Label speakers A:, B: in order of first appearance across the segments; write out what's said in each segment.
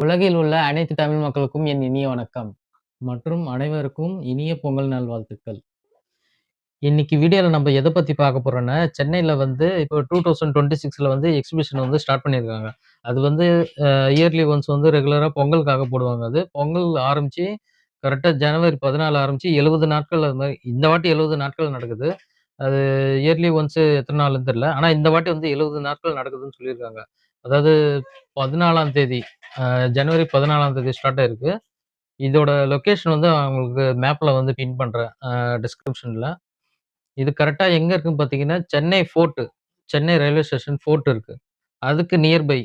A: உலகில் உள்ள அனைத்து தமிழ் மக்களுக்கும் என் இனிய வணக்கம் மற்றும் அனைவருக்கும் இனிய பொங்கல் நல்வாழ்த்துக்கள். இன்னைக்கு வீடியோல நம்ம எத பத்தி பார்க்க போறோம்னா, சென்னையில வந்து இப்போ 2026ல வந்து எக்ஸிபிஷன் வந்து ஸ்டார்ட் பண்ணியிருக்காங்க. அது வந்து இயர்லி ஒன்ஸ் வந்து ரெகுலரா பொங்கலுக்காக போடுவாங்க அது. பொங்கல் ஆரம்பிச்சு கரெக்ட்டா ஜனவரி 14 ஆரம்பிச்சு 70 நாட்கள் அது மாரி இந்த வாட்டி 70 நாட்கள் நடக்குது. அது இயர்லி ஒன்ஸ் எத்தன நாள்ன்னு தெரியல. ஆனா இந்த வாட்டி வந்து 70 நாட்கள் நடக்குதுன்னு சொல்லியிருக்காங்க. அதாவது 14ஆம் தேதி ஜனவரி 14ஆம் தேதி ஸ்டார்ட் ஆயிருக்கு. இதோட லொகேஷன் வந்து நான் உங்களுக்கு மேப்ல வந்து பின் பண்றேன். டிஸ்கிரிப்ஷன்ல. இது கரெக்ட்டா எங்க இருக்குன்னு பார்த்தீங்கன்னா, Chennai fort. Chennai railway station fort இருக்கு. அதுக்கு நியர்பை.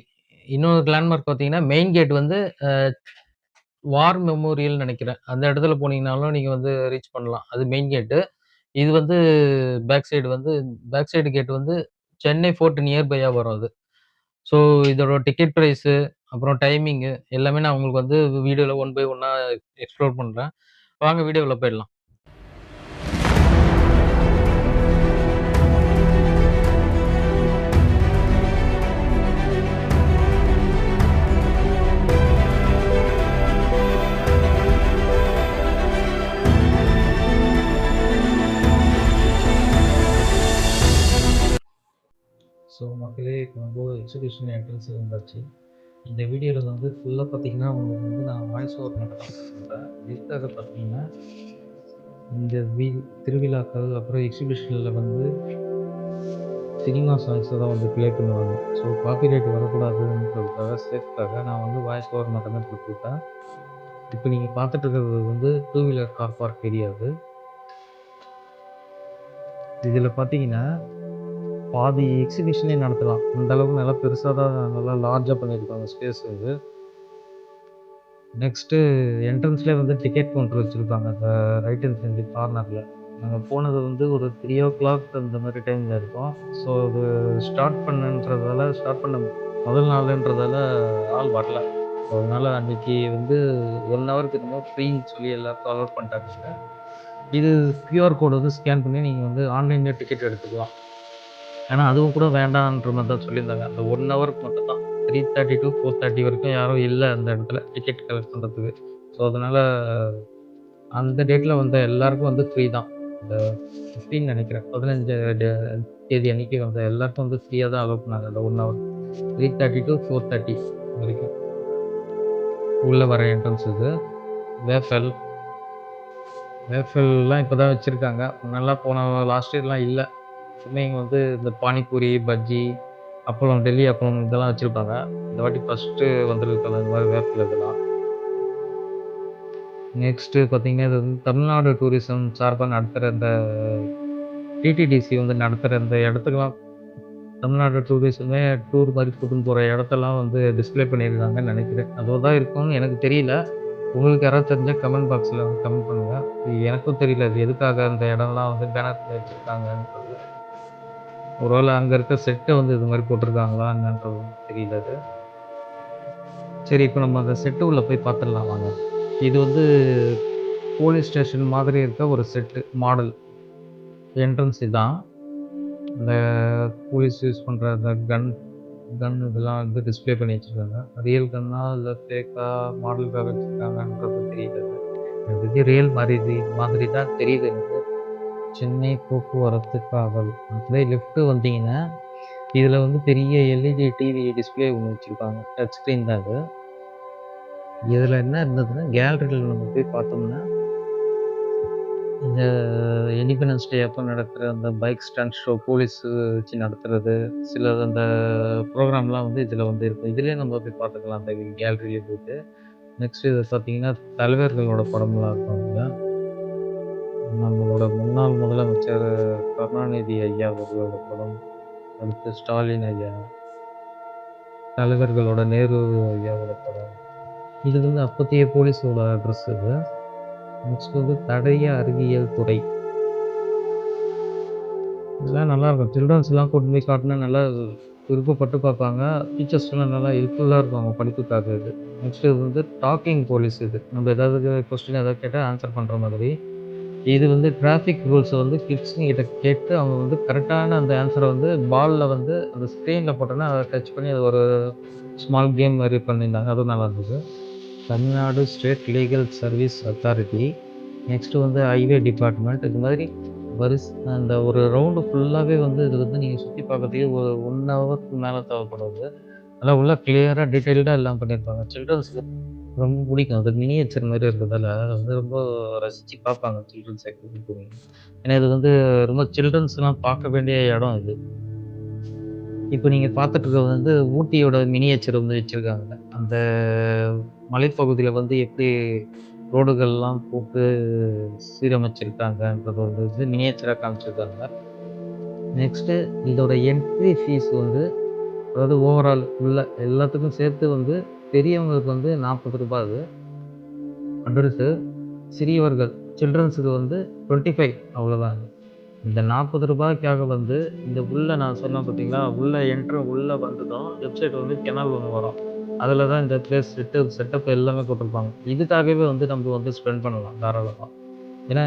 A: இன்னொரு லேண்ட்மார்க் பார்த்தீங்கன்னா, மெயின் கேட் வந்து அ வார் மெமோரியல்னு நெனைக்கிறேன். அந்த இடத்துல போனீங்கனாலும் நீங்க வந்து ரீச் பண்ணலாம். அது மெயின் கேட்டு. இது வந்து பேக் சைடு வந்து பேக் சைடு கேட் வந்து சென்னை ஃபோர்ட் நியர்பையா வரும் அது. ஸோ இதோட டிக்கெட் பிரைஸு, அப்புறம் டைமிங்கு எல்லாமே நான் உங்களுக்கு வந்து வீடியோல ஒன் பை ஒன்னா எக்ஸ்ப்ளோர் பண்றேன். வாங்க வீடியோக்குள்ள போயிடலாம். ஸோ மக்களே இப்போ வந்து எக்ஸிபிஷன் என்ட்ரன்ஸ் வந்தாச்சு. இந்த வீடியோல வந்து ஃபுல்லா பார்த்தீங்கன்னா, உங்களுக்கு வந்து நான் வாய்ஸ் ஓவர் மட்டும் தான் குடுக்குறேன். எதுக்காக பார்த்தீங்கன்னா, இந்த திருவிழாக்கள், அப்புறம் எக்ஸிபிஷன்ல வந்து சினிமா சாங்ஸ தான் வந்து ப்ளே பண்ணுவாங்க. ஸோ காப்பிரைட் வரக்கூடாதுன்றதுக்காக, சேஃப்க்காக நான் வந்து வாய்ஸ் ஓவர் மட்டும் தான் குடுத்துருக்கேன். இப்போ நீங்க பார்த்துட்டு இருக்கிறது வந்து two wheeler car park area இது. இதில பார்த்தீங்கன்னா, பாதி எக்ஸிபிஷனே நடத்தலாம். அந்த அளவுக்கு நல்லா பெருசா தான் நல்லா லார்ஜா பண்ணியிருக்காங்க ஸ்பேஸ் இது. நெக்ஸ்ட்டு என்ட்ரன்ஸ்லயே வந்து டிக்கெட் கவுண்டர் வச்சிருக்காங்க. அந்த ரைட் ஹேண்ட் சைடு கார்னர்ல. நாங்க போனது வந்து ஒரு 3:00 அந்த மாரி டைம்ல இருக்கும். ஸோ அது ஸ்டார்ட் பண்ண முதல் நாளுன்றதால ஆள் வரல. ஸோ அதனால அன்னைக்கு வந்து 1 ஹவருக்கு என்னமோ ஃப்ரீன்னு சொல்லி எல்லாருக்கும் அலோட் பண்ணிட்டாங்க. இது கியூஆர் கோட் வந்து ஸ்கேன் பண்ணி நீங்க வந்து ஆன்லைன்லயே டிக்கெட் எடுத்துக்கலாம். ஆனா அதுவும் கூட வேண்டான்ற மாரி தான் சொல்லியிருந்தாங்க. அந்த 1 ஹவருக்கு மட்டும் தான். 3:30 டூ 4:30 வரைக்கும் யாரும் இல்ல அந்த இடத்துல டிக்கெட் கலெக்ட் பண்றதுக்கு. ஸோ அதனால அந்த டேட்ல வந்த எல்லாருக்கும் வந்து ஃப்ரீ தான். இந்த 15 நெனைக்கிறேன். 15 தேதி அன்னைக்கு வந்த எல்லாருக்கும் வந்து ஃப்ரீயா தான் அலோவ் பண்ணாங்க. அந்த 1 ஹவர். 3:30 டூ 4:30 வரைக்கும். உள்ள வர என்ட்ரன்ஸ் இது. வேஃபல் வேஃபல்லாம் இப்ப தான் வச்சிருக்காங்க. முன்னலாம் போன லாஸ்ட் இயர்லாம் இல்ல. எப்பவுமே இங்க வந்து இந்த பானிபூரி, பஜ்ஜி, அப்பளம், டெல்லி அப்பளம் இதெல்லாம் வச்சிருப்பாங்க. இந்த வாட்டி ஃபர்ஸ்ட்டு வந்திருக்கு இந்த மாரி வேஃபல் இதெல்லாம். நெக்ஸ்ட்டு பார்த்தீங்கன்னா, இது வந்து தமிழ்நாடு டூரிசம் சார்பா நடத்துற இந்த டிடிடிசி வந்து நடத்துற இந்த இடத்துக்குலாம் தமிழ்நாடு டூரிசமே டூர் மாரி கூட்டின்னு போற இடத்தெல்லாம் வந்து டிஸ்ப்ளே பண்ணியிருக்காங்கன்னு நெனைக்கிறேன். அதுவா தான் இருக்கும்னு எனக்கு தெரியல. உங்களுக்கு யாராவது தெரிஞ்சா கமெண்ட் பாக்ஸ்ல வந்து கமெண்ட் பண்ணுங்க. எனக்கும் தெரியல. அது எதுக்காக அந்த இடம்லாம் வந்து பேனர்ல வச்சிருக்காங்கன்றது. ஒருவேள அங்க இருக்க செட்ட வந்து இது மாரி போட்டுருக்காங்களா என்னன்றது தெரியல அது. சரி, இப்ப நம்ம அந்த செட்டு உள்ள போய் பார்த்துடலாம் வாங்க. இது வந்து போலீஸ் ஸ்டேஷன் மாதிரி இருக்க ஒரு செட்டு மாடல். என்ட்ரன்ஸ் இதான். இந்த போலீஸ் யூஸ் பண்ற அந்த கன் இதெல்லாம் வந்து டிஸ்ப்ளே பண்ணி வச்சிருக்காங்க. ரியல் கன்னா இல்ல ஃபேக்கா மாடலுக்காக வச்சிருக்காங்கன்றது தெரியல அது. எனக்கு தெரிஞ்சு ரியல் மாதிரி தான் தெரியுது எனக்கு. சென்னை போக்குவரத்து காவல். அப்படியே லெஃப்ட் வந்தீங்கன்னா, இதுல வந்து பெரிய எல்இடி டிவி டிஸ்ப்ளே ஒண்ணு வச்சிருக்காங்க. டச் ஸ்க்ரீன் தான் அது. இதுல என்ன இருந்ததுன்னா, கேலரில நம்ம போய் பார்த்தோம்னா, இந்த இண்டிபெண்டன்ஸ் டே அப்ப நடக்கிற அந்த பைக் ஸ்டண்ட் ஷோ போலீஸ் வச்சு நடத்துறது, சில அந்த ப்ரோகிராம்லாம் வந்து இதில வந்து இருக்கும். இதிலேயே நம்ம போய் பார்த்துக்கலாம் அந்த கேலரியிலே போயிட்டு. நெக்ஸ்ட் இத பார்த்தீங்கன்னா, தலைவர்களோட படம்லாம் இருக்கும் அதுல. நம்மளோட முன்னாள் முதலமைச்சர் கருணாநிதி ஐயா அவர்களோட படம், அடுத்து ஸ்டாலின் ஐயா, தலைவர்களோட நேரு ஐயாவோட படம். இது வந்து அப்பத்திய போலீஸோட ட்ரெஸ் இது. நெக்ஸ்ட் வந்து தடய அறிவியல் துறை. இதெல்லாம் நல்லாருக்கும். சில்ட்ரன்ஸ்லாம் கூட்டின்னு போய் காட்டுனா நல்லா விருப்பப்பட்டு பார்ப்பாங்க. டீச்சர்ஸ்லாம் நல்லா ஹெல்ப்ஃபுல்லா இருக்கும் அவங்க படிப்புக்காக இது. நெக்ஸ்ட் இது வந்து டாக்கிங் போலீஸ் இது. நம்ம ஏதாவது கொஸ்டின் ஏதாவது கேட்டா ஆன்சர் பண்ற மாதிரி. இது வந்து டிராஃபிக் ரூல்ஸ வந்து கிட்ஸுங்க கிட்ட கேட்டு அவங்க வந்து கரெக்டான அந்த ஆன்ஸர வந்து பால்ல வந்து அந்த ஸ்க்ரீன்ல போட்டோம்னா, அத டச் பண்ணி அது ஒரு ஸ்மால் கேம் மாரி பண்ணியிருந்தாங்க. அதுவும் நல்லா இருந்தது. Tamil Nadu state legal service authority. Next வந்து ஹைவே டிபார்ட்மெண்ட். இது மாதிரி அந்த ஒரு ரவுண்டு ஃபுல்லாவே வந்து இது வந்து நீங்க சுத்தி பார்க்கறதுக்கே ஒரு 1 ஹவருக்கு மேல தேவைப்படுது. நல்லா உள்ள கிளியரா டீட்டெயில்டா எல்லாம் பண்ணியிருப்பாங்க. சில்ட்ரன்ஸ்க்கு ரொம்ப பிடிக்கும். அது மினியேச்சர் மாரி இருக்கிறதால வந்து ரொம்ப ரசிச்சு பார்ப்பாங்க சில்ட்ரன்ஸ் ஆக்டிவிட்டி போனீங்கன்னா. ஏன்னா இது வந்து ரொம்ப சில்ட்ரன்ஸ்லாம் பார்க்க வேண்டிய இடம் இது. இப்ப நீங்க பார்த்துட்டு இருக்கிறது வந்து ஊட்டியோட மினியேச்சர் வந்து வச்சிருக்காங்க. அந்த மலைப்பகுதியில வந்து எப்படி ரோடுகள்லாம் போட்டு சீரமைச்சிருக்காங்கன்றது வந்து மினியேச்சரா காமிச்சிருக்காங்க. நெக்ஸ்ட்டு இதோட என்ட்ரி ஃபீஸ் வந்து அதாவது ஓவரால் ஃபுல்லா எல்லாத்துக்கும் சேர்த்து வந்து பெரியவங்களுக்கு வந்து ரூ. 40 அது. அடல்ட்ஸு, சிறியவர்கள் சில்ட்ரன்ஸுக்கு வந்து 25 அவ்வளோதான். இந்த ரூ. 40க்காக வந்து இந்த உள்ள நான் சொன்னேன் பார்த்தீங்களா, உள்ள உள்ள வந்ததும் லெஃப்ட் சைடு வந்து கிணறு ஒண்ணு வரும். அதில தான் இந்த பிளேஸ் செட்டப் எல்லாமே போட்டிருப்பாங்க. இதுக்காகவே வந்து நம்ம வந்து ஸ்பெண்ட் பண்ணலாம் தாராளமா. ஏன்னா,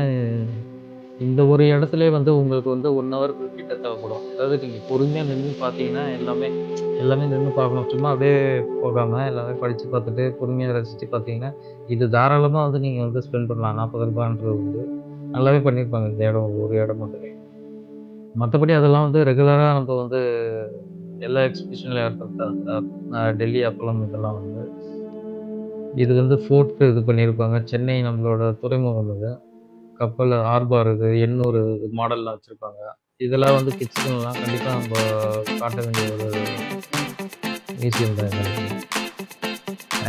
A: இந்த ஒரு இடத்துலயே வந்து உங்களுக்கு வந்து 1 ஹவருக்கு கிட்ட தேவைப்படும். அதாவது நீங்க பொறுமையா நின்னு பார்த்தீங்கன்னா, எல்லாமே எல்லாமே நின்னு பார்க்கணும். சும்மா அப்படியே போகாம எல்லாமே படிச்சு பார்த்துட்டு, பொறுமையா ரசிச்சு பார்த்தீங்கன்னா, இது தாராளமா வந்து நீங்க வந்து ஸ்பெண்ட் பண்ணலாம். ரூ. 40ன்றது வந்து நல்லாவே பண்ணியிருப்பாங்க இந்த இடம், ஒரு இடம் மட்டுமே. மத்தபடி அதெல்லாம் வந்து ரெகுலரா நம்ம வந்து எல்லா எக்ஸிபிஷன்லயும் இருக்கிறது தான். டெல்லி அப்பளம் இதெல்லாம் வந்து. இது வந்து ஃபோர்ட் இது பண்ணியிருப்பாங்க. சென்னை நம்மளோட துறைமுகம் இது. கப்பல் ஹார்பர் இது, எண்ணூர் மாடல்லாம் வச்சிருப்பாங்க. இதெல்லாம் வந்து கிட்ஸுங்கலாம் கண்டிப்பா நம்ப காட்ட வேண்டிய ஒரு மியூசியம் தான் இது.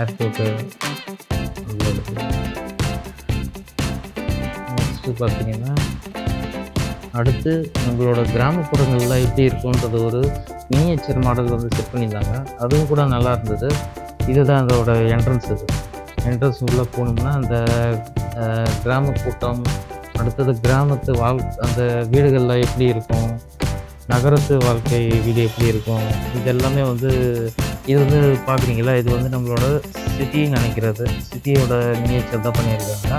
A: ஏர்போர்ட்டு உள்ளது. நெக்ஸ்ட்டு பார்த்தீங்கன்னா, அடுத்து நம்மளோட கிராமப்புறங்கள்ல எப்படி இருக்கும்ன்றது ஒரு மினியேச்சர் மாடல் வந்து செட் பண்ணியிருந்தாங்க. அதுவும் கூட நல்லா இருந்தது. இதுதான் அதோட என்ட்ரன்ஸ் இது. என்ட்ரன்ஸ் உள்ள போனோம்னா, அந்த கிராம கூட்டம், அடுத்தது கிராமத்து அந்த வீடுகள்ல எப்படி இருக்கும்? நகரத்து வாழ்க்கை வீடு எப்படி இருக்கும்? இது எல்லாமே வந்து இது வந்து பார்க்குறீங்களா? இது வந்து நம்மளோட சிட்டின்னு நெனைக்கிறது. சிட்டியோட மினியேச்சர் தான் பண்ணியிருக்காங்க.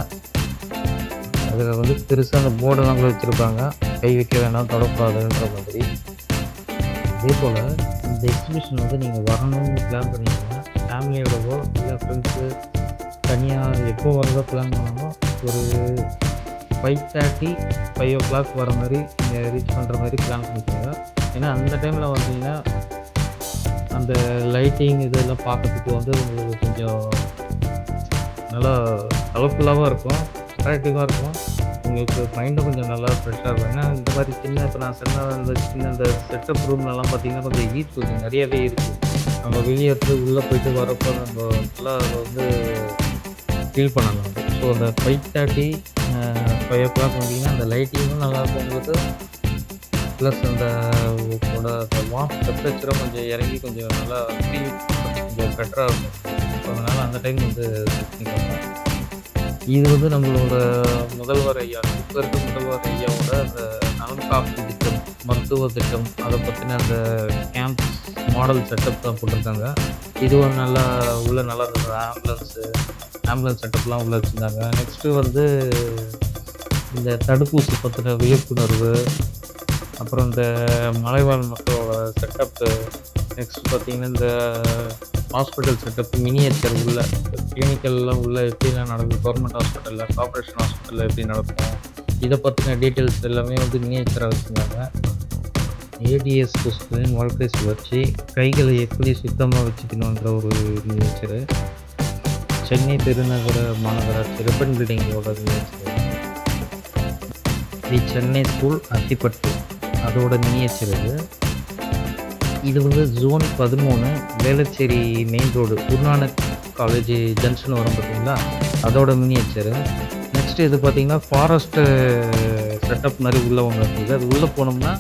A: அதில வந்து பெருசா அந்த போர்டெல்லாம் கூட வச்சிருப்பாங்க. கை வைக்க வேண்டாம், தொடக்கூடாதுன்ற மாதிரி. அதேபோல இந்த எக்ஸிபிஷன் வந்து நீங்க வரணும்னு பிளான் பண்ணீங்கன்னா, ஃபேமிலியோடவோ இல்ல ஃப்ரெண்ட்ஸு தனியா எப்போ வரதோ பிளான் பண்ணாலும் ஒரு 5:30, 5:00 வர மாரி நீங்க ரீச் பண்ற மாரி பிளான் பண்ணிக்கோங்க. ஏன்னா அந்த டைம்ல வந்தீங்கன்னா, அந்த லைட்டிங் இதெல்லாம் பார்க்கறதுக்கு வந்து உங்களுக்கு கொஞ்சம் நல்லா கலர்ஃபுல்லாவும் இருக்கும், அட்ராக்டிவா இருக்கும். உங்களுக்கு மைண்டும் கொஞ்சம் நல்லா ஃப்ரெஷ்ஷா இருக்கும். ஏன்னா இந்த மாரி இப்ப நான் சொன்ன அந்த சின்ன அந்த செட்டப் ரூம்லலாம் பார்த்தீங்கன்னா, கொஞ்சம் ஹீட் கொஞ்சம் நெறையவே இருக்கு. நம்ம வெளிய இருந்து உள்ள போயிட்டு வரப்போ நம்ம நல்லா வந்து ஃபீல் பண்ணலாம். ஸோ அந்த 5:30 5:00 வந்தீங்கன்னா, அந்த லைட்டிங்கும் நல்லாயிருக்கும் உங்களுக்கு. ப்ளஸ் அந்த உங்களோட அந்த வார்ம் டெம்பரேச்சரும் கொஞ்சம் இறங்கி கொஞ்சம் நல்லா ஃபீல் கொஞ்சம் பெட்டரா இருக்கும். ஸோ அதனால அந்த டைம் வந்து செட் பண்ணிக்கோங்க. இது வந்து நம்மளோட முதல்வர் ஐயா, இப்ப இருக்க முதல்வர் ஐயாவோட அந்த நலன் காப்பு திட்டம், மருத்துவ திட்டம் அத பத்தின அந்த கேம்ப் மாடல் செட்டப் தான் போட்டிருக்காங்க. இதுவும் நல்லா உள்ள நல்லா இருந்தது. ஆம்புலன்ஸ் செட்டப்லாம் உள்ள வச்சிருந்தாங்க. நெக்ஸ்ட்டு வந்து இந்த தடுப்பூசி பத்தின விழிப்புணர்வு, அப்புறம் இந்த மலைவாழ் மக்களோட செட்டப்பு, நெக்ஸ்ட் பார்த்தீங்கன்னா, இந்த ஹாஸ்பிட்டல் செட்டப் மினியேச்சர் உள்ள கிளினிக்கல்லாம் உள்ள எப்படிலாம் நடக்குது, கவர்மெண்ட் ஹாஸ்பிட்டல்ல, கார்ப்பரேஷன் ஹாஸ்பிட்டல்ல எப்படி நடக்கும், இத பத்தின டீட்டெயில்ஸ் எல்லாமே வந்து மினியேச்சரா வச்சிருந்தாங்க. ஏடிஎஸ் கொஸ்டின் வாழ்க்கை சுழற்சி, கைகளை எப்படி சுத்தமா வச்சுக்கணுன்ற ஒரு மினியேச்சரு. சென்னை பெருநகர மாநகராட்சி ரிப்பன் பில்டிங்கோட miniature. The Chennai school Athipattu அதோட மினியேச்சர் இது. இது வந்து zone 13 Velachery main road Guru Nanak college junction வரும் பார்த்தீங்களா, அதோட மினியேச்சரு. நெக்ஸ்ட் இது பார்த்தீங்கன்னா, ஃபாரஸ்ட்டு செட்டப் மாதிரி உள்ள ஒன்று இருக்குது. அது உள்ளே போனோம்னா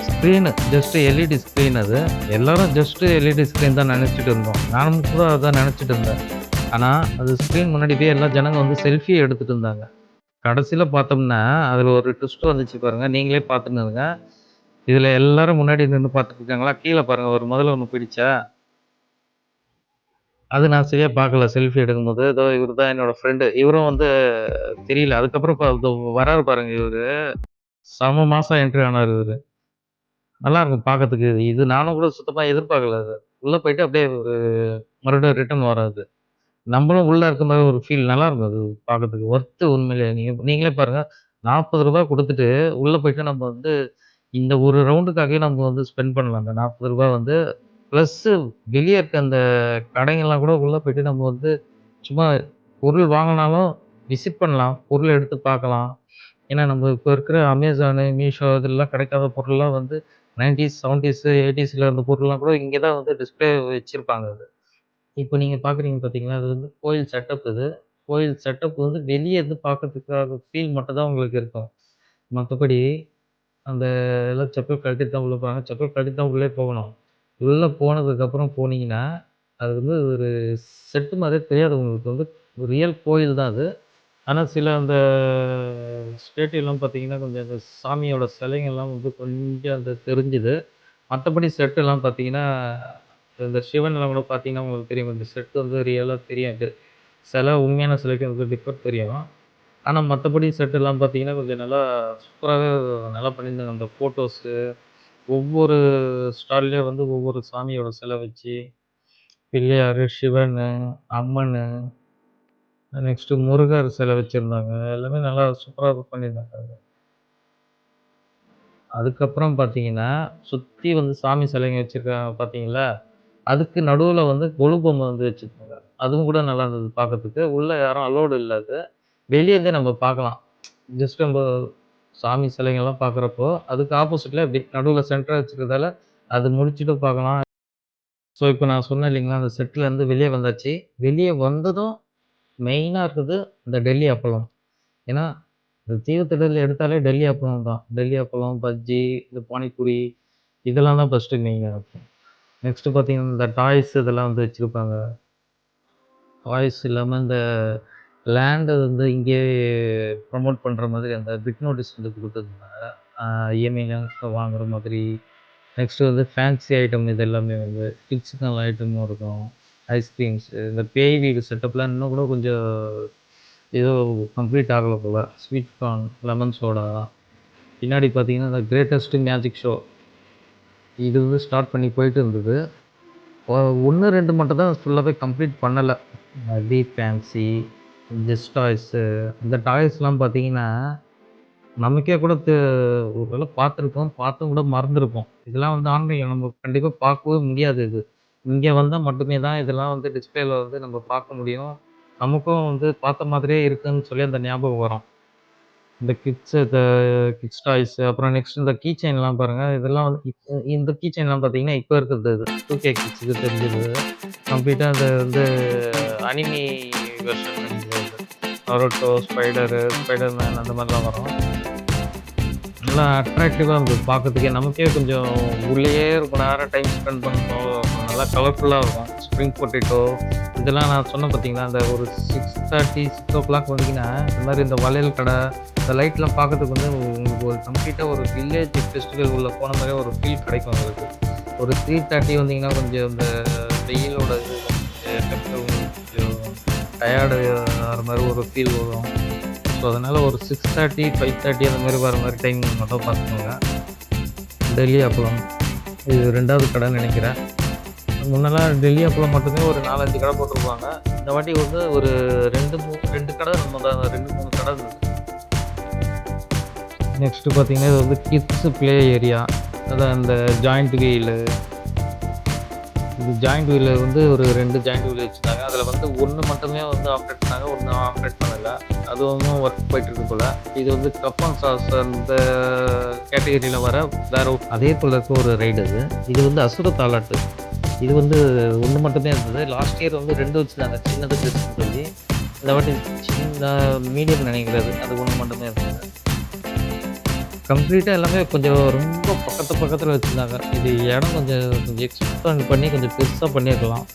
A: ஸ்க்ரீனு ஜஸ்ட் எல்இடி ஸ்க்ரீன் அது. எல்லாரும் ஜஸ்ட் எல்இடி ஸ்க்ரீன் தான் நினச்சிட்டு இருந்தோம். நானும் கூட அதான் நினச்சிட்டு இருந்தேன். ஆனால் அது ஸ்க்ரீன் முன்னாடி போய் எல்லா ஜனங்க வந்து செல்ஃபி எடுத்துட்டு இருந்தாங்க. கடைசியில பார்த்தோம்னா, அதில ஒரு ட்விஸ்ட் வந்துச்சு பாருங்க. நீங்களே பார்த்துன்னு இருங்க. இதில எல்லாரும் முன்னாடி நின்னு பார்த்துட்டு இருக்காங்களா, கீழ பாருங்க ஒரு முதல்ல ஒண்ணு போயிடுச்சா? அது நான் சரியா பார்க்கல. செல்ஃபி எடுக்கும்போது. ஏதோ இவரு தான் என்னோட ஃப்ரெண்டு. இவரும் வந்து தெரியல. அதுக்கப்புறம் இதோ வராரு பாருங்க இவரு. செம மாசா என்ட்ரி ஆனாரு இவரு. நல்லாருக்கும் பார்க்கறதுக்கு. இது நானும் கூட சுத்தமா எதிர்பார்க்கல அத. உள்ள போயிட்டு அப்படியே ஒரு மறுபடியும் ரிட்டர்ன் வராது. நம்மளும் உள்ள இருக்க மாரி ஒரு ஃபீல் நல்லாருக்கும் அது பார்க்கறதுக்கு. ஒர்த்து உண்மையிலேயே. நீங்களே பாருங்க. ரூ. 40 குடுத்துட்டு உள்ள போயிட்டு நம்ம வந்து இந்த ஒரு ரவுண்டுக்காகவே நம்ம வந்து ஸ்பெண்ட் பண்ணலாம். அந்த ரூ. 40 வந்து பிளஸ்ஸு வெளிய இருக்க அந்த கடைங்கலாம் கூட உள்ள போயிட்டு நம்ம வந்து சும்மா பொருள் வாங்குனாலும் விசிட் பண்ணலாம். பொருள் எடுத்து பார்க்கலாம். ஏன்னா, நம்ம இப்ப இருக்கிற Amazon, Meesho இதெல்லாம் கிடைக்காத பொருள்லாம் வந்து 90ஸ், 70ஸ், 80ஸ்ல இருந்த பொருள்லாம் கூட இங்க தான் வந்து டிஸ்ப்ளே வச்சிருப்பாங்க அது. இப்ப நீங்க பார்க்குறீங்க பார்த்தீங்களா, அது வந்து கோயில் செட்டப் இது. கோயில் செட்டப் வந்து வெளிய இருந்து பார்க்கறதுக்காக ஃபீல் மட்டும் தான் உங்களுக்கு இருக்கும். மத்தபடி அந்த எல்லாம் செப்பல் கழட்டிட்டு தான் உள்ள போறாங்க. செப்பல் கழட்டிட்டு தான் உள்ளே போகணும். உள்ள போனதுக்கப்புறம் போனீங்கன்னா, அது வந்து ஒரு செட்டு மாரியே தெரியாது உங்களுக்கு வந்து ரியல் கோயில் தான் அது. ஆனா சில அந்த ஸ்டேட்யூலாம் பார்த்தீங்கன்னா, கொஞ்சம் அந்த சாமியோட சிலைங்கள்லாம் வந்து கொஞ்சம் அந்த தெரிஞ்சுது. மத்தபடி செட்டெல்லாம் பார்த்தீங்கன்னா, இந்த சிவன்லாம் கூட பார்த்தீங்கன்னா, உங்களுக்கு தெரியும். கொஞ்சம் செட் வந்து ரியலா தெரியும். சிலை உண்மையான சிலைக்கு வந்து டிஃபர் தெரியும். ஆனா மத்தபடி செட்டெல்லாம் பார்த்தீங்கன்னா, கொஞ்சம் நல்லா சூப்பராவே நல்லா பண்ணியிருந்தாங்க. அந்த ஃபோட்டோஸு, ஒவ்வொரு ஸ்டால்லயும் வந்து ஒவ்வொரு சாமியோட சிலை வச்சு, பிள்ளையாரு, சிவனு, அம்மனு, நெக்ஸ்ட்டு முருகர் சிலை வச்சிருந்தாங்க. எல்லாமே நல்லா சூப்பரா பண்ணியிருந்தாங்க. அதுக்கப்புறம் பார்த்தீங்கன்னா, சுத்தி வந்து சாமி சிலைங்க வச்சிருக்காங்க பார்த்தீங்களா? அதுக்கு நடுவுல வந்து கொலு பொம்மை வந்து வச்சிருந்தாங்க. அதுவும் கூட நல்லா இருந்தது பார்க்கறதுக்கு. உள்ள யாரும் அலோவ்டு இல்ல அது. வெளிய இருந்தே நம்ம பார்க்கலாம். ஜஸ்ட் நம்ப சாமி சிலைங்கள்லாம் பார்க்குறப்போ, அதுக்கு ஆப்போசிட்ல இப்டி நடுவுல சென்டரா வச்சிருக்கிறதால, அது முடிச்சுட்டு பார்க்கலாம். ஸோ, இப்ப நான் சொன்னேன் இல்லைங்களா? அந்த செட்லேருந்து வெளிய வந்தாச்சு. வெளிய வந்ததும் மெயினா இருக்குது இந்த டெல்லி அப்பளம். ஏன்னா, இந்த தீவுத்திடல் எடுத்தாலே டெல்லி அப்பளம் தான். டெல்லி அப்பளம், பஜ்ஜி, இந்த பானிபூரி இதெல்லாம் தான் ஃபர்ஸ்ட்டு மெயினா இருக்கும். நெக்ஸ்ட்டு பார்த்தீங்கன்னா, இந்த டாய்ஸ் இதெல்லாம் வந்து வச்சிருப்பாங்க. டாய்ஸ் இல்லாம இந்த லேண்ட வந்து இங்கேயே ப்ரமோட் பண்ற மாதிரி அந்த பிக் நோட்டீஸ் வந்து குடுத்துருந்தாங்க. இஎம்ஐல வாங்குற மாதிரி. நெக்ஸ்ட்டு வந்து ஃபேன்சி ஐட்டம் இது எல்லாமே வந்து கிட்ஸுக்கான ஐட்டமும் இருக்கும். ஐஸ்கிரீம்ஸு, இந்த பேய் வீடு செட்டப்லாம் இன்னும் கூட கொஞ்சம் ஏதோ கம்ப்ளீட் ஆகல போல. ஸ்வீட் கார்ன், லெமன் சோடா, பின்னாடி பார்த்தீங்கன்னா, இந்த கிரேட்டஸ்ட் மேஜிக் ஷோ இது வந்து ஸ்டார்ட் பண்ணி போயிட்டு இருந்தது. 1, 2 மட்டும் தான் ஃபுல்லாவே கம்ப்ளீட் பண்ணல. டீப் ஃபேன்சி, ஜெஸ்ட் டாய்ஸு இந்த டாய்ஸ்லாம் பார்த்தீங்கன்னா, நமக்கே கூட ஒரு வேள பார்த்துருப்போம். பார்த்தும் கூட மறந்துருப்போம். இதெல்லாம் வந்து ஆன்லைன்ல நம்ம கண்டிப்பா பார்க்கவே முடியாது இது. இங்க வந்தா மட்டுமே தான் இதெல்லாம் வந்து டிஸ்ப்ளேல வந்து நம்ம பார்க்க முடியும். நமக்கும் வந்து பார்த்த மாதிரியே இருக்குன்னு சொல்லி அந்த ஞாபகம் வரும். இந்த கிட்ஸ் டாய்ஸ் அப்புறம் நெக்ஸ்ட் இந்த கீ செயின்லாம் பாருங்க. இதெல்லாம் வந்து இந்த கீ செயின்லாம் பார்த்தீங்கன்னா, இப்ப இருக்கிறது இது. 2கே கிட்ஸ்க்கு தெரிஞ்சது. கம்ப்ளீட்டா அது வந்து அனிமி வெர்ஷன் நெனைக்கிறேன் இது. நருட்டோ, ஸ்பைடர் மேன் அந்த மாரிலாம் வரும். நல்லா அட்ராக்டிவா இருந்தது பார்க்கறதுக்கே. நமக்கே கொஞ்சம் உள்ளேயே ரொம்ப நேரம் டைம் ஸ்பெண்ட் பண்ணணும். நல்லா கலர்ஃபுல்லா இருக்கும். ஸ்ப்ரிங் பொட்டேட்டோ இதெல்லாம் நான் சொன்னேன் பார்த்தீங்களா, அந்த ஒரு 6:30, 6:00 வந்தீங்கன்னா, இந்த மாரி இந்த வளையல் கடை, இந்த லைட்லாம் பார்க்கறதுக்கு வந்து உங்களுக்கு ஒரு கம்ப்ளீட்டா ஒரு வில்லேஜ் ஃபெஸ்டிவல் உள்ள போன மாரியே ஒரு ஃபீல் கிடைக்கும் உங்களுக்கு. ஒரு 3:30 வந்தீங்கன்னா, கொஞ்சம் இந்த வெயிலோட இது எஃபெக்ட் உங்களுக்கு கொஞ்சம் டயர்டு ஆகுற மாரி ஒரு ஃபீல் வரும். ஸோ, அதனால ஒரு 6:30, 5:30 அந்த மாரி வர மாரி டைம் மட்டும் பார்த்துக்கோங்க. டெல்லி அப்பளம். இது 2வது கடைன்னு நெனைக்கிறேன். முன்னலாம் டெல்லி அப்பளம் மட்டுமே ஒரு 4, 5 கடை போட்டிருப்பாங்க. இந்த வாட்டி வந்து ஒரு 2 கடை 2, 3 கடை இருந்தது. நெக்ஸ்ட்டு பார்த்தீங்கன்னா, இது வந்து கிட்ஸ் ப்ளே ஏரியா. அதான் இந்த ஜாயிண்ட் வீலு. இது ஜாயிண்ட் வீல்ல வந்து ஒரு 2 ஜாயிண்ட் வீல் வச்சிருந்தாங்க. அதில வந்து 1 மட்டுமே வந்து ஆப்ரேட் பண்ணாங்க. 1 ஆப்ரேட் பண்ணல. அது ஒண்ணும் ஒர்க் போயிட்டுருக்கு போல. இது வந்து கப் அண்ட் சாஸ் அந்த கேட்டகரியில வர வேற அதே போல இருக்க ஒரு ரைடு அது. இது வந்து அசுர தாலாட்டு. இது வந்து 1 மட்டுமே இருந்தது. லாஸ்ட் இயர் வந்து 2 வச்சிருந்தாங்க. சின்னது, பெருசுன்னு சொல்லி. இந்த வாட்டி சின்ன மீடியம் நெனைக்கிறேன் அது. அது 1 மட்டுமே இருந்தது. கம்ப்ளீட்டா எல்லாமே கொஞ்சம் ரொம்ப பக்கத்துல வச்சிருந்தாங்க. இது இடம் கொஞ்சம் எக்ஸ்பேண்ட் பண்ணி கொஞ்சம் பெருசா பண்ணியிருக்கலாம்.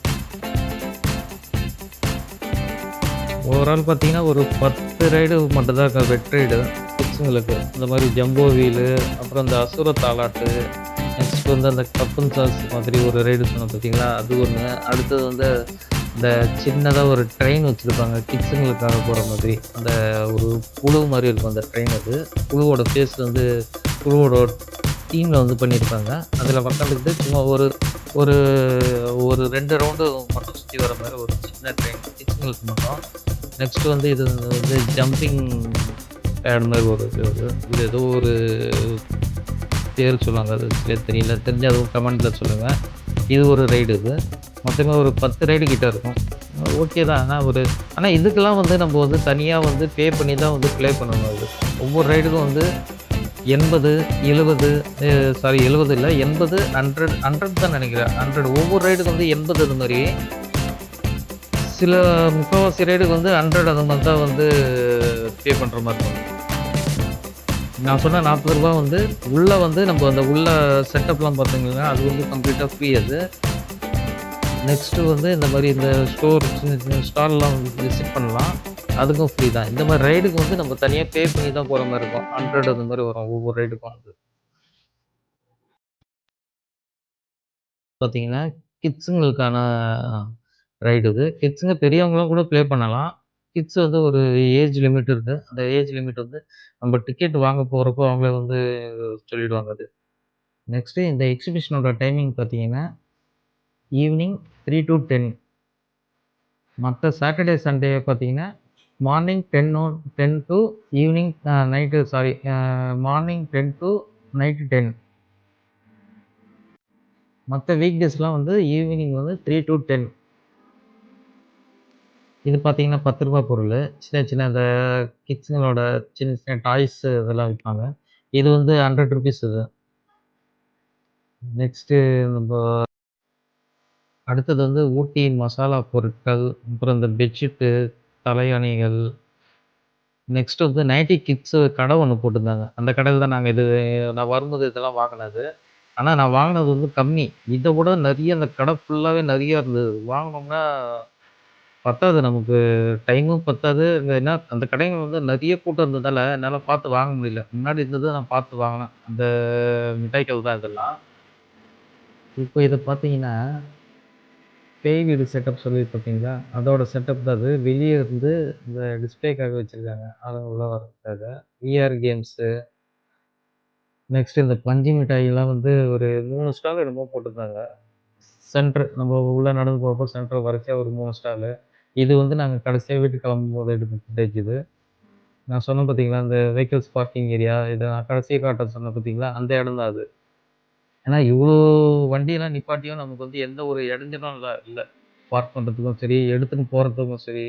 A: ஓவரால் பார்த்தீங்கன்னா, ஒரு 10 ரைடு மட்டும் தான் இருக்கு. வெட் ரைடு கிட்ஸுங்களுக்கு. இந்த மாரி ஜம்போ வீலு, அப்புறம் இந்த அசுர தாலாட்டு, நெக்ஸ்ட் வந்து அந்த கப் அண்ட் சாஸ் மாதிரி ஒரு ரைடு சொன்னேன் பார்த்தீங்களா, அது ஒண்ணு. அடுத்தது வந்து இந்த சின்னதா ஒரு ட்ரெயின் வச்சிருப்பாங்க. கிட்ஸுங்களுக்காக போற மாதிரி. அந்த ஒரு புழு மாரி இருக்கும் அந்த ட்ரெயின் அது. புழுவோட ஃபேஸ் வந்து புழுவோட தீம்ல வந்து பண்ணியிருப்பாங்க. அதில உக்காந்துக்கிட்டு சும்மா ஒரு ஒரு ஒரு 2 ரவுண்டு மட்டும் சுத்தி வர மாரி ஒரு சின்ன ட்ரெயின் கிட்ஸுங்களுக்கு மட்டும். நெக்ஸ்ட் வந்து இது வந்து ஜம்பிங் பேட் மாரி ஒரு இது அது. இது ஏதோ ஒரு பேர் சொல்லுவாங்க. அது சரியா தெரியல. தெரிஞ்சா அதுவும் கமெண்ட்ல சொல்லுங்க. இது ஒரு ரைடு இது. மொத்தமே ஒரு 10 ரைடு கிட்ட இருக்கும். ஓகே தான். ஆனா இதுக்கெல்லாம் வந்து நம்ம வந்து தனியா வந்து பே பண்ணி தான் வந்து ப்ளே பண்ணணும் அது. ஒவ்வொரு ரைடுக்கும் வந்து 80, 70 சாரி 70 இல்ல 80, 100 100 தான் நெனைக்கிறேன். 100 ஒவ்வொரு ரைடுக்கு வந்து 80 அது மாரி. சில முக்காவாசி ரைடுக்கு வந்து 100 அந்த மாரி தான் வந்து பே பண்ற மாரி இருக்கும். நான் சொன்ன ரூ. 40 வந்து உள்ள வந்து நம்ம அந்த உள்ள செட்டப்லாம் பார்த்தீங்கன்னா, அது வந்து கம்ப்ளீட்டா ஃப்ரீ அது. நெக்ஸ்ட்டு வந்து இந்த மாரி இந்த ஸ்டோர் சின்ன சின்ன ஸ்டால்லாம் வந்து விசிட் பண்ணலாம். அதுக்கும் ஃப்ரீ தான். இந்த மாரி ரைடுக்கு வந்து நம்ம தனியா பே பண்ணி தான் போற மாரி இருக்கும். 100 அந்த மாரி வரும் ஒவ்வொரு ரைடுக்கும் வந்து. பார்த்தீங்கன்னா, கிட்ஸுங்களுக்கான ரைடு இது. கிட்ஸுங்க பெரியவங்களும் கூட ப்ளே பண்ணலாம். கிட்ஸ் வந்து ஒரு ஏஜ் லிமிட் இருக்கு. அந்த ஏஜ் லிமிட் வந்து நம்ம டிக்கெட் வாங்க போறப்போ அவங்களே வந்து சொல்லிடுவாங்க அது. நெக்ஸ்ட்டு இந்த எக்ஸிபிஷனோட டைமிங் பார்த்தீங்கன்னா, ஈவினிங் 3 டூ 10. மத்த சாட்டர்டே, சண்டே பார்த்தீங்கன்னா, morning 10 to evening night sorry morning 10 to night 10. மத்த வீக் டேஸ்லாம் வந்து ஈவினிங் வந்து 3 டூ 10. இது பார்த்தீங்கன்னா, ரூ. 10 பொருளு. சின்ன சின்ன இந்த கிட்ஸுங்களோட சின்ன சின்ன டாய்ஸ் இதெல்லாம் விப்பாங்க. இது வந்து ரூ. 100 இது. நெக்ஸ்ட்டு நம்ப அடுத்தது வந்து ஊட்டி மசாலா பொருட்கள், அப்புறம் இந்த பெட்ஷீட்டு, தலையணைகள், நெக்ஸ்ட் வந்து நைட்டி கிட்ஸு கடை ஒண்ணு போட்டிருந்தாங்க. அந்த கடையில தான் நாங்க நான் வரும்போது இதெல்லாம் வாங்குனது. ஆனா நான் வாங்குனது வந்து கம்மி. இத விட நெறைய அந்த கடை ஃபுல்லாவே நெறைய இருந்தது. வாங்குனோம்னா பத்தாது நமக்கு டைமும் பத்தாது. ஏன்னா அந்த கடைங்க வந்து நெறைய கூட்டம் இருந்ததால, என்னால பார்த்து வாங்க முடியல. முன்னாடி இருந்தத நான் பார்த்து வாங்குனேன். அந்த மிட்டாய்கள் தான் இதெல்லாம். இப்போ இத பார்த்தீங்கன்னா, பேய் வீடு செட்டப் சொல்லி பார்த்தீங்களா? அதோட செட்டப் தான் அது. வெளிய இருந்து இந்த டிஸ்ப்ளேக்காக வச்சிருக்காங்க. ஆளுங்க உள்ள வர்றதுக்காக. விஆர் கேம்ஸு, நெக்ஸ்ட் இந்த பஞ்சு மிட்டாய்லாம் வந்து ஒரு 3 ஸ்டால் என்னமோ போட்டிருந்தாங்க. நம்ம உள்ள நடந்து போறப்போ சென்டர் வரிசையா ஒரு 3 ஸ்டாலு. இது வந்து நாங்க கடைசியா வீட்டுக்கு கிளம்பும்போது எடுத்த ஃபுட்டேஜ் இது. நான் சொன்னேன் பார்த்தீங்களா, அந்த வெஹிக்கிள்ஸ் பார்க்கிங் ஏரியா, இத நான் கடைசியா காட்ட சொன்னேன் பார்த்தீங்களா, அந்த இடம் தான் அது. ஏன்னா இவ்ளோ வண்டியெல்லாம் நிப்பாட்டியும் நமக்கு வந்து எந்த ஒரு இடைஞ்சலும் இல்ல. பார்க் பண்றதுக்கும் சரி, எடுத்துன்னு போறதுக்கும் சரி.